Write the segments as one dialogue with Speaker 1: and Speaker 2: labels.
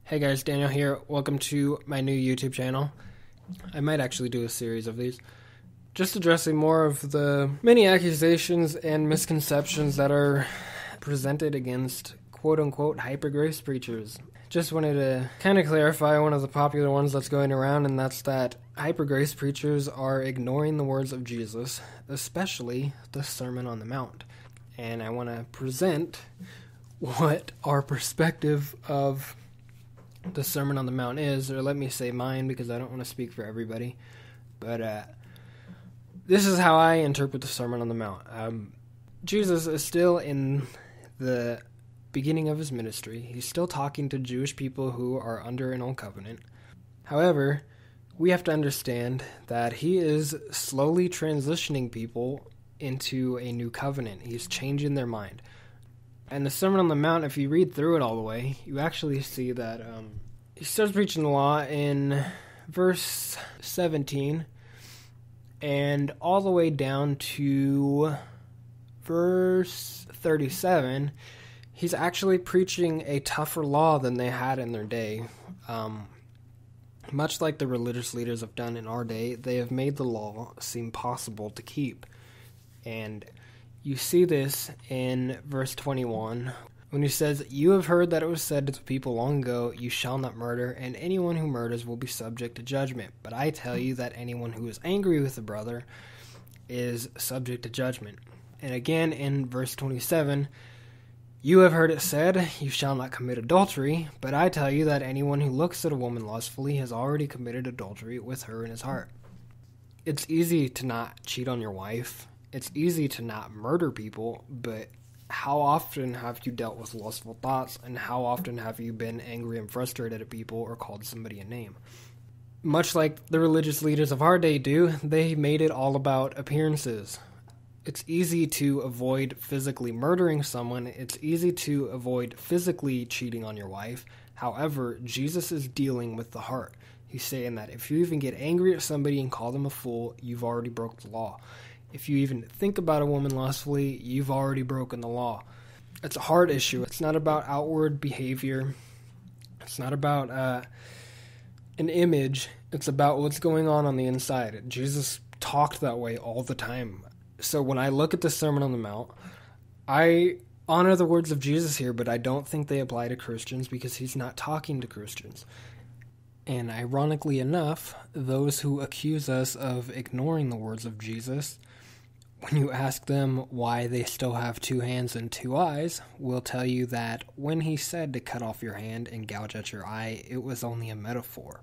Speaker 1: Hey guys, Daniel here. Welcome to my new YouTube channel. I might actually do a series of these. Just addressing more of the many accusations and misconceptions that are presented against quote-unquote hyper-grace preachers. Just wanted to kind of clarify one of the popular ones that's going around, and that's that hyper-grace preachers are ignoring the words of Jesus, especially the Sermon on the Mount. And I want to present what our perspective of the Sermon on the Mount is, or let me say mine because I don't want to speak for everybody. But this is how I interpret the Sermon on the Mount. Jesus is still in the beginning of his ministry. He's still talking to Jewish people who are under an old covenant. However, we have to understand that he is slowly transitioning people into a new covenant. He's changing their mind. And the Sermon on the Mount, if you read through it all the way, you actually see that he starts preaching the law in verse 17 and all the way down to verse 37. He's actually preaching a tougher law than they had in their day. Much like the religious leaders have done in our day, they have made the law seem possible to keep. And you see this in verse 21 when he says, "You have heard that it was said to the people long ago, 'You shall not murder, and anyone who murders will be subject to judgment. But I tell you that anyone who is angry with a brother is subject to judgment.'" And again in verse 27, "You have heard it said, 'You shall not commit adultery,' but I tell you that anyone who looks at a woman lustfully has already committed adultery with her in his heart." It's easy to not cheat on your wife. It's easy to not murder people, but how often have you dealt with lustful thoughts, and how often have you been angry and frustrated at people or called somebody a name? Much like the religious leaders of our day do, they made it all about appearances. It's easy to avoid physically murdering someone. It's easy to avoid physically cheating on your wife. However, Jesus is dealing with the heart. He's saying that if you even get angry at somebody and call them a fool, you've already broke the law. If you even think about a woman lustfully, you've already broken the law. It's a heart issue. It's not about outward behavior. It's not about an image. It's about what's going on the inside. Jesus talked that way all the time. So when I look at the Sermon on the Mount, I honor the words of Jesus here, but I don't think they apply to Christians because he's not talking to Christians. And ironically enough, those who accuse us of ignoring the words of Jesus, when you ask them why they still have two hands and two eyes, will tell you that when he said to cut off your hand and gouge at your eye, it was only a metaphor.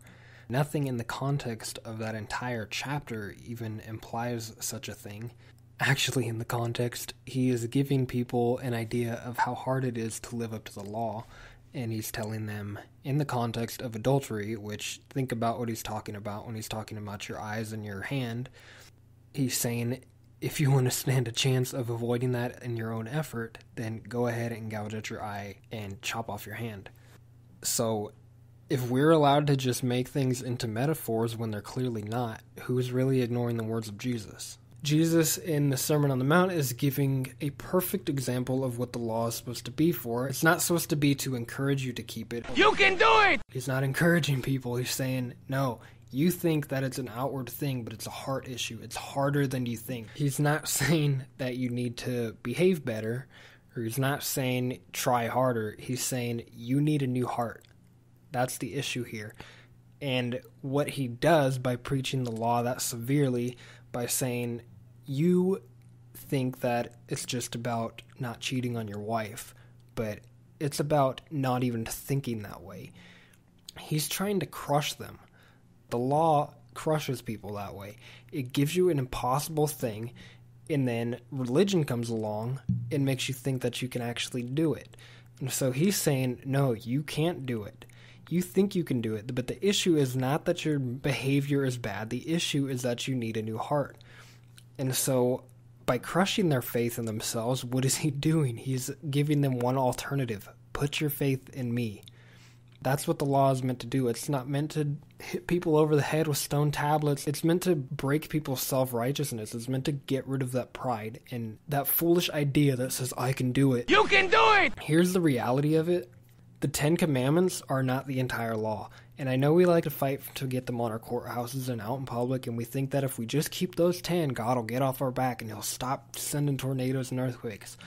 Speaker 1: Nothing in the context of that entire chapter even implies such a thing. Actually, in the context, he is giving people an idea of how hard it is to live up to the law, and he's telling them in the context of adultery, which think about what he's talking about when he's talking about your eyes and your hand. He's saying, if you want to stand a chance of avoiding that in your own effort, then go ahead and gouge at your eye and chop off your hand. So if we're allowed to just make things into metaphors when they're clearly not, who's really ignoring the words of Jesus? Jesus in the Sermon on the Mount is giving a perfect example of what the law is supposed to be for. It's not supposed to be to encourage you to keep it. You can do it! He's not encouraging people. He's saying, no, you think that it's an outward thing, but it's a heart issue. It's harder than you think. He's not saying that you need to behave better, or he's not saying try harder. He's saying you need a new heart. That's the issue here. And what he does by preaching the law that severely, by saying you think that it's just about not cheating on your wife, but it's about not even thinking that way. He's trying to crush them. The law crushes people that way. It gives you an impossible thing, and then religion comes along and makes you think that you can actually do it. And so he's saying, no, you can't do it. You think you can do it, but the issue is not that your behavior is bad. The issue is that you need a new heart. And so by crushing their faith in themselves, what is he doing? He's giving them one alternative. Put your faith in me. That's what the law is meant to do. It's not meant to hit people over the head with stone tablets. It's meant to break people's self-righteousness. It's meant to get rid of that pride and that foolish idea that says, I can do it. You can do it! Here's the reality of it. The 10 Commandments are not the entire law. And I know we like to fight to get them on our courthouses and out in public, and we think that if we just keep those 10, God will get off our back and he'll stop sending tornadoes and earthquakes.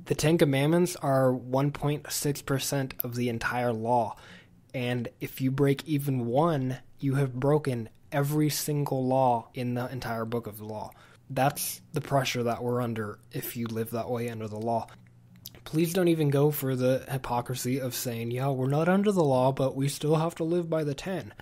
Speaker 1: The 10 Commandments are 1.6% of the entire law. And if you break even one, you have broken every single law in the entire book of the law. That's the pressure that we're under if you live that way under the law. Please don't even go for the hypocrisy of saying, yeah, we're not under the law, but we still have to live by the 10.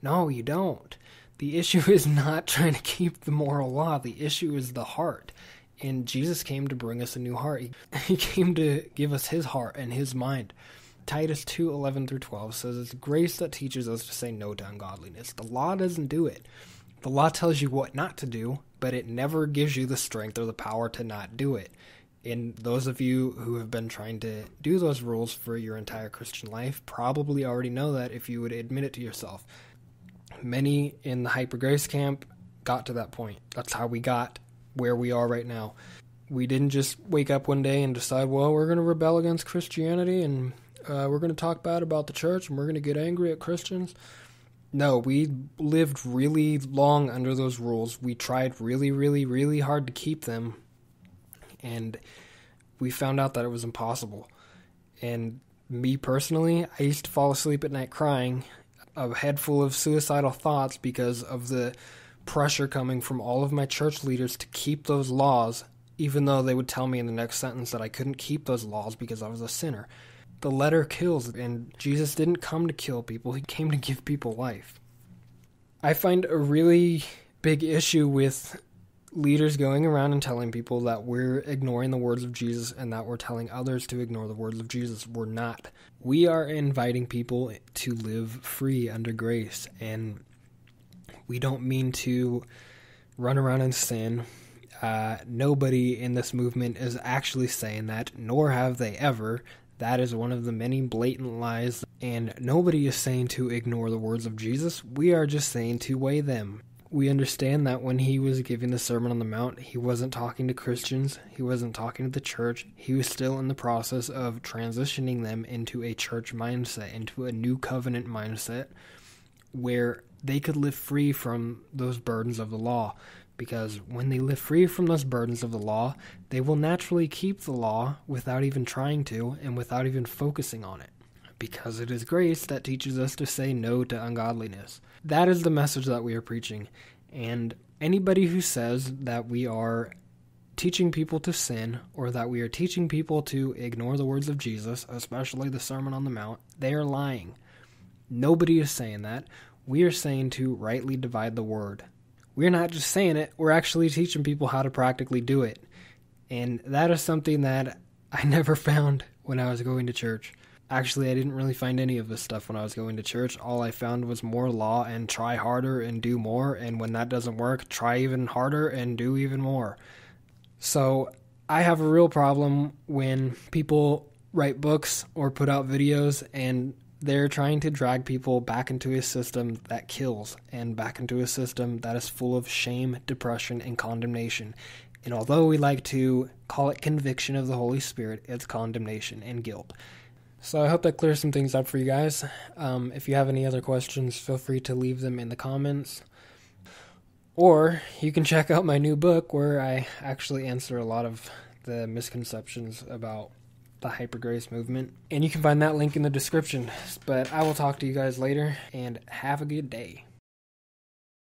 Speaker 1: No, you don't. The issue is not trying to keep the moral law. The issue is the heart. And Jesus came to bring us a new heart. He came to give us his heart and his mind. Titus 2:11-12 says it's grace that teaches us to say no to ungodliness. The law doesn't do it. The law tells you what not to do, but it never gives you the strength or the power to not do it. And those of you who have been trying to do those rules for your entire Christian life probably already know that if you would admit it to yourself. Many in the hyper grace camp got to that point. That's how we got where we are right now. We didn't just wake up one day and decide, well, we're going to rebel against Christianity and we're going to talk bad about the church and we're going to get angry at Christians. No, we lived really long under those rules. We tried really, really, really hard to keep them. And we found out that it was impossible. And me personally, I used to fall asleep at night crying, a head full of suicidal thoughts because of the pressure coming from all of my church leaders to keep those laws, even though they would tell me in the next sentence that I couldn't keep those laws because I was a sinner. The letter kills, and Jesus didn't come to kill people. He came to give people life. I find a really big issue with leaders going around and telling people that we're ignoring the words of Jesus and that we're telling others to ignore the words of Jesus. We're not. We are inviting people to live free under grace, and we don't mean to run around and sin. Nobody in this movement is actually saying that, nor have they ever. That is one of the many blatant lies, and nobody is saying to ignore the words of Jesus. We are just saying to weigh them. We understand that when he was giving the Sermon on the Mount, he wasn't talking to Christians, he wasn't talking to the church, he was still in the process of transitioning them into a church mindset, into a new covenant mindset, where they could live free from those burdens of the law. Because when they live free from those burdens of the law, they will naturally keep the law without even trying to and without even focusing on it. Because it is grace that teaches us to say no to ungodliness. That is the message that we are preaching. And anybody who says that we are teaching people to sin or that we are teaching people to ignore the words of Jesus, especially the Sermon on the Mount, they are lying. Nobody is saying that. We are saying to rightly divide the word. We're not just saying it, we're actually teaching people how to practically do it. And that is something that I never found when I was going to church. Actually, I didn't really find any of this stuff when I was going to church. All I found was more law and try harder and do more. And when that doesn't work, try even harder and do even more. So I have a real problem when people write books or put out videos and they're trying to drag people back into a system that kills and back into a system that is full of shame, depression, and condemnation. And although we like to call it conviction of the Holy Spirit, it's condemnation and guilt. So I hope that clears some things up for you guys. If you have any other questions, feel free to leave them in the comments. Or you can check out my new book where I actually answer a lot of the misconceptions about the hypergrace movement. And you can find that link in the description. But I will talk to you guys later, and have a good day.